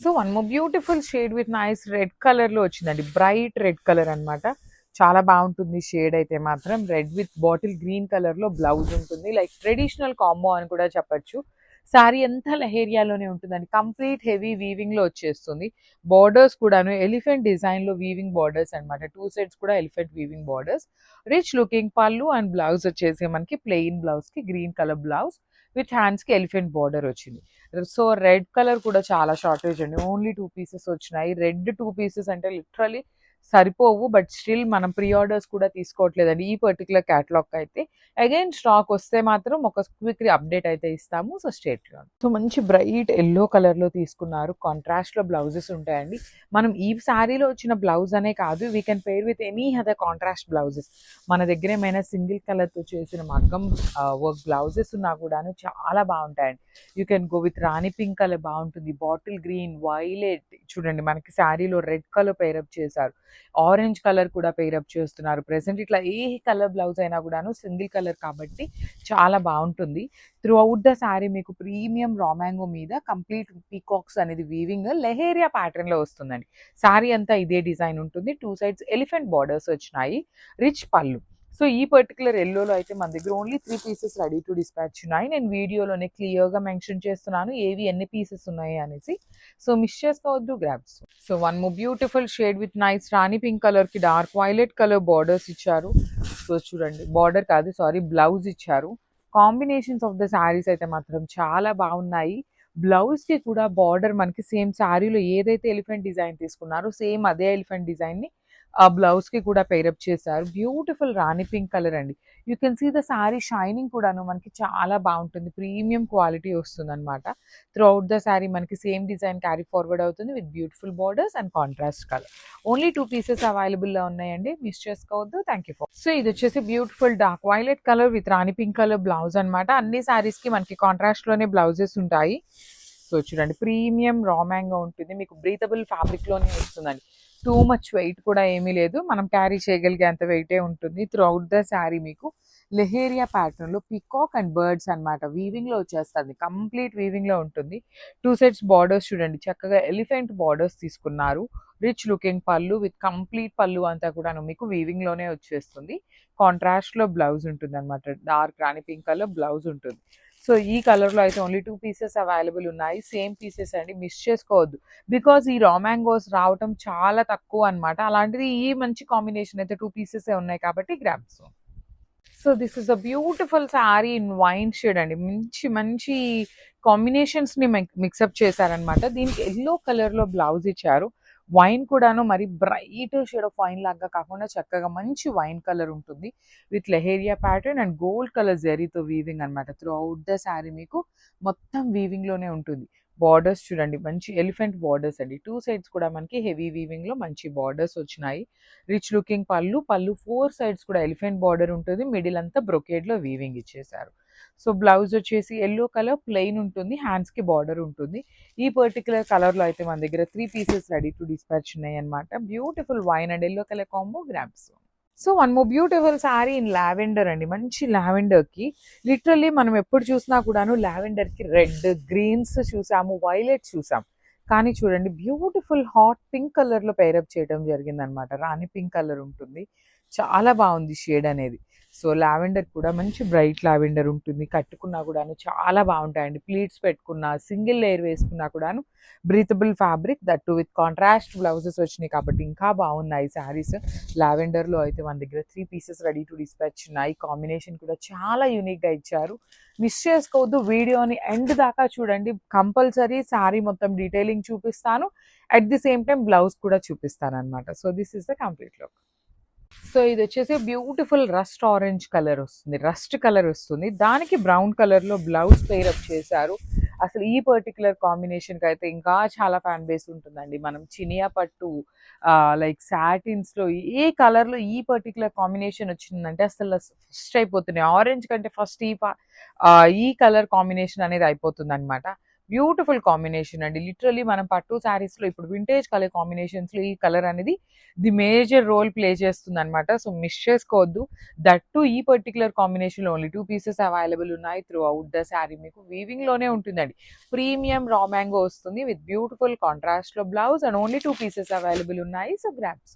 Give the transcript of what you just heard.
So one more beautiful shade with nice red colour లో వచ్చిందండి. Bright red colour అన్నమాట. చాలా బాగుంటుంది షేడ్ అయితే మాత్రం. Red with bottle green colour లో బ్లౌజ్ ఉంటుంది. లైక్ ట్రెడిషనల్ కాంబో అని కూడా చెప్పొచ్చు. శారీ అంతా లహేరియాలోనే ఉంటుందండి. కంప్లీట్ హెవీ వీవింగ్ లో వచ్చేస్తుంది. బార్డర్స్ కూడాను ఎలిఫెంట్ డిజైన్ లో వీవింగ్ బార్డర్స్ అన్నమాట. 2 సైడ్స్ కూడా elephant weaving borders. Rich looking పళ్ళు అండ్ బ్లౌజ్ వచ్చేసి మనకి ప్లెయిన్ బ్లౌజ్ కి green colour blouse with hands కి ఎలిఫెంట్ బార్డర్ వచ్చింది. సో రెడ్ కలర్ కూడా చాలా షార్టేజ్ అండి. ఓన్లీ 2 పీసెస్ వచ్చినాయి. రెడ్ 2 పీసెస్ అంటే లిటరలీ సరిపోవు. బట్ స్టిల్ మనం ప్రీ ఆర్డర్స్ కూడా తీసుకోవట్లేదండి ఈ పర్టికులర్ క్యాటలాగ్ అయితే. అగైన్ స్టాక్ వస్తే మాత్రం ఒక క్విక్ అప్డేట్ అయితే ఇస్తాము. సో స్టేట్ గా. సో మంచి బ్రైట్ ఎల్లో కలర్ లో తీసుకున్నారు. కాంట్రాస్ట్ లో బ్లౌజెస్ ఉంటాయండి. మనం ఈ శారీలో వచ్చిన బ్లౌజ్ అనే కాదు, we can pair with any other contrast blouses. మన దగ్గర ఏమైనా సింగిల్ కలర్ తో చేసిన మగ్గం వర్క్ బ్లౌజెస్ ఉన్నా కూడాను చాలా బాగుంటాయండి. You can go with Rani pink colour బాగుంటుంది. బాటిల్ గ్రీన్, వైలెట్, చూడండి మనకి శారీలో రెడ్ కలర్ పేరప్ చేశారు. ఆరెంజ్ కలర్ కూడా పేరప్ చేస్తున్నారు. ప్రెసెంట్ ఇట్లా ఏ కలర్ బ్లౌజ్ అయినా కూడాను సింగిల్ కలర్ కాబట్టి చాలా బాగుంటుంది. త్రూ అవుట్ ద శారీ మీకు ప్రీమియం రామాంగో మీద కంప్లీట్ పీకాక్స్ అనేది వీవింగ్ లెహేరియా ప్యాటర్న్ లో వస్తుందండి. శారీ అంతా ఇదే డిజైన్ ఉంటుంది. 2 సైడ్స్ ఎలిఫెంట్ బార్డర్స్ వచ్చినాయి. రిచ్ పళ్ళు. సో ఈ పర్టికులర్ ఎల్లోలో అయితే మన దగ్గర only 3 pieces ready to dispatch ఉన్నాయి. నేను వీడియోలోనే క్లియర్గా మెన్షన్ చేస్తున్నాను ఏవి ఎన్ని పీసెస్ ఉన్నాయి అనేసి. సో మిస్ చేసుకోవద్దు, grabs. So one more beautiful shade with nice Rani pink colour కి డార్క్ వైలెట్ కలర్ బార్డర్స్ ఇచ్చారు. సో చూడండి, బార్డర్ కాదు సారీ, బ్లౌజ్ ఇచ్చారు. కాంబినేషన్స్ ఆఫ్ ద శారీస్ అయితే మాత్రం చాలా బాగున్నాయి. బ్లౌజ్ కి కూడా బార్డర్ మనకి సేమ్ శారీలో ఏదైతే ఎలిఫెంట్ డిజైన్ తీసుకున్నారో సేమ్ అదే ఎలిఫెంట్ డిజైన్ ని ఆ బ్లౌజ్ కి కూడా పేరప్ చేశారు. బ్యూటిఫుల్ రాణి పింక్ కలర్ అండి. You can see the sari shining కూడాను మనకి చాలా బాగుంటుంది. ప్రీమియం క్వాలిటీ వస్తుంది అనమాట. త్రూ అవుట్ ద శారీ మనకి సేమ్ డిజైన్ క్యారీ ఫార్వర్డ్ అవుతుంది with beautiful borders and contrast colour. Only 2 pieces available లో ఉన్నాయండి. మిస్ చేసుకోవద్దు. Thank you for. సో ఇది వచ్చేసి beautiful dark violet colour with Rani pink colour blouse అనమాట. అన్ని శారీస్ కి మనకి కాంట్రాస్ట్ లోనే బ్లౌజెస్ ఉంటాయి. సో చూడండి, ప్రీమియం రామాంగా ఉంటుంది. మీకు బ్రీతబుల్ ఫ్యాబ్రిక్ లోనే వస్తుందండి. టూ మచ్ వెయిట్ కూడా ఏమీ లేదు. మనం క్యారీ చేయగలిగే అంత వెయిటే ఉంటుంది. త్రూ అవుట్ ద శారీ మీకు లెహేరియా ప్యాటర్న్ లో పికాక్ అండ్ బర్డ్స్ అనమాట వీవింగ్ లో వచ్చేస్తుంది. కంప్లీట్ వీవింగ్ లో ఉంటుంది. 2 సెట్స్ బార్డర్స్ చూడండి, చక్కగా ఎలిఫెంట్ బార్డర్స్ తీసుకున్నారు. రిచ్ లుకింగ్ పళ్ళు విత్ కంప్లీట్ పళ్ళు అంతా కూడా మీకు వీవింగ్ లోనే వచ్చేస్తుంది. కాంట్రాస్ట్ లో బ్లౌజ్ ఉంటుంది అనమాట. డార్క్ రాణి పింక్ కలర్ బ్లౌజ్ ఉంటుంది. సో ఈ కలర్ లో అయితే ఓన్లీ 2 పీసెస్ అవైలబుల్ ఉన్నాయి. సేమ్ పీసెస్ అండి, మిస్ చేసుకోవద్దు. బికాజ్ ఈ రా మ్యాంగోస్ రావటం చాలా తక్కువ అనమాట. అలాంటిది ఈ మంచి కాంబినేషన్ అయితే 2 పీసెస్ ఉన్నాయి కాబట్టి grabs. So this is a beautiful sari in wine shade అండి. మంచి మంచి కాంబినేషన్స్ ని మిక్సప్ చేశారనమాట. దీనికి ఎల్లో కలర్ లో బ్లౌజ్ ఇచ్చారు. వైన్ కూడాను మరి బ్రైట్ షేడ్ ఆఫ్ వైన్ లాగా కాకుండా చక్కగా మంచి వైన్ కలర్ ఉంటుంది with leheriya pattern and gold colour జెరీతో వీవింగ్ అనమాట. త్రూ అవుట్ ద శారీ మీకు మొత్తం వీవింగ్ లోనే ఉంటుంది. బార్డర్స్ చూడండి, మంచి ఎలిఫెంట్ బార్డర్స్ అండి. 2 సైడ్స్ కూడా మనకి హెవీ వీవింగ్ లో మంచి బార్డర్స్ వచ్చినాయి. రిచ్ లుకింగ్ పళ్ళు 4 సైడ్స్ కూడా ఎలిఫెంట్ బార్డర్ ఉంటుంది. మిడిల్ అంతా బ్రొకేడ్ లో వీవింగ్ ఇచ్చేసారు. సో బ్లౌజ్ వచ్చేసి ఎల్లో కలర్ ప్లెయిన్ ఉంటుంది. హ్యాండ్స్ కి బార్డర్ ఉంటుంది. ఈ పర్టికులర్ కలర్ లో అయితే మన దగ్గర 3 పీసెస్ రెడీ టు డిస్పాచ్ ఉన్నాయి అనమాట. Beautiful wine and yellow colour combo grams. So one more beautiful sari in lavender అండి. మంచి లావెండర్ కి లిటరల్లీ మనం ఎప్పుడు చూసినా కూడాను లావెండర్ కి రెడ్, గ్రీన్స్ చూసాము, వైలెట్ చూసాం. కానీ చూడండి, బ్యూటిఫుల్ హాట్ పింక్ కలర్ లో పేరప్ చేయడం జరిగింది అనమాట. రాణి పింక్ కలర్ ఉంటుంది. చాలా బాగుంది షేడ్ అనేది. సో లావెండర్ కూడా మంచి బ్రైట్ లావెండర్ ఉంటుంది. కట్టుకున్నా కూడాను చాలా బాగుంటాయండి. ప్లీట్స్ పెట్టుకున్నా, సింగిల్ లేయర్ వేసుకున్నా కూడాను breathable fabric, that with contrast blouses వచ్చినాయి కాబట్టి ఇంకా బాగున్నాయి శారీస్. లావెండర్ లో అయితే మన దగ్గర 3 పీసెస్ రెడీ టు డిస్పాచ్ ఉన్నాయి. కాంబినేషన్ కూడా చాలా యూనిక్ గా ఇచ్చారు. మిస్ చేసుకోవద్దు. వీడియోని ఎండ్ దాకా చూడండి. కంపల్సరీ శారీ మొత్తం డీటెయిలింగ్ చూపిస్తాను. At the same time blouse కూడా చూపిస్తాను అనమాట. So this is the complete look. So ఇది వచ్చేసి బ్యూటిఫుల్ రస్ట్ ఆరెంజ్ కలర్ వస్తుంది, రస్ట్ కలర్ వస్తుంది. దానికి బ్రౌన్ కలర్ లో బ్లౌజ్ పేరప్ చేశారు. అసలు ఈ పర్టికులర్ కాంబినేషన్ కి అయితే ఇంకా చాలా ఫ్యాన్ బేస్ ఉంటుందండి. మనం చినియా పట్టు, లైక్ సాటిన్స్ లో ఏ కలర్ లో ఈ పర్టికులర్ కాంబినేషన్ వచ్చిందంటే అసలు ఫస్ట్ అయిపోతున్నాయి. ఆరెంజ్ కంటే ఫస్ట్ ఈ కలర్ కాంబినేషన్ అనేది అయిపోతుంది అనమాట. బ్యూటిఫుల్ కాంబినేషన్ అండి. లిటరల్లీ మనం పట్టు శారీస్ లో ఇప్పుడు వింటేజ్ కలర్ కాంబినేషన్స్ లో ఈ కలర్ అనేది ది మేజర్ రోల్ ప్లే చేస్తుంది అనమాట. సో మిస్ చేసుకోవద్దు. దట్టు ఈ పర్టికులర్ కాంబినేషన్ లో ఓన్లీ 2 పీసెస్ అవైలబుల్ ఉన్నాయి త్రూ అవుట్ ద శారీ. మీకు వీవింగ్ లోనే ఉంటుందండి. ప్రీమియం రా మ్యాంగో వస్తుంది విత్ బ్యూటిఫుల్ కాంట్రాస్ట్ లో blouse and only 2 pieces available ఉన్నాయి. So grabs.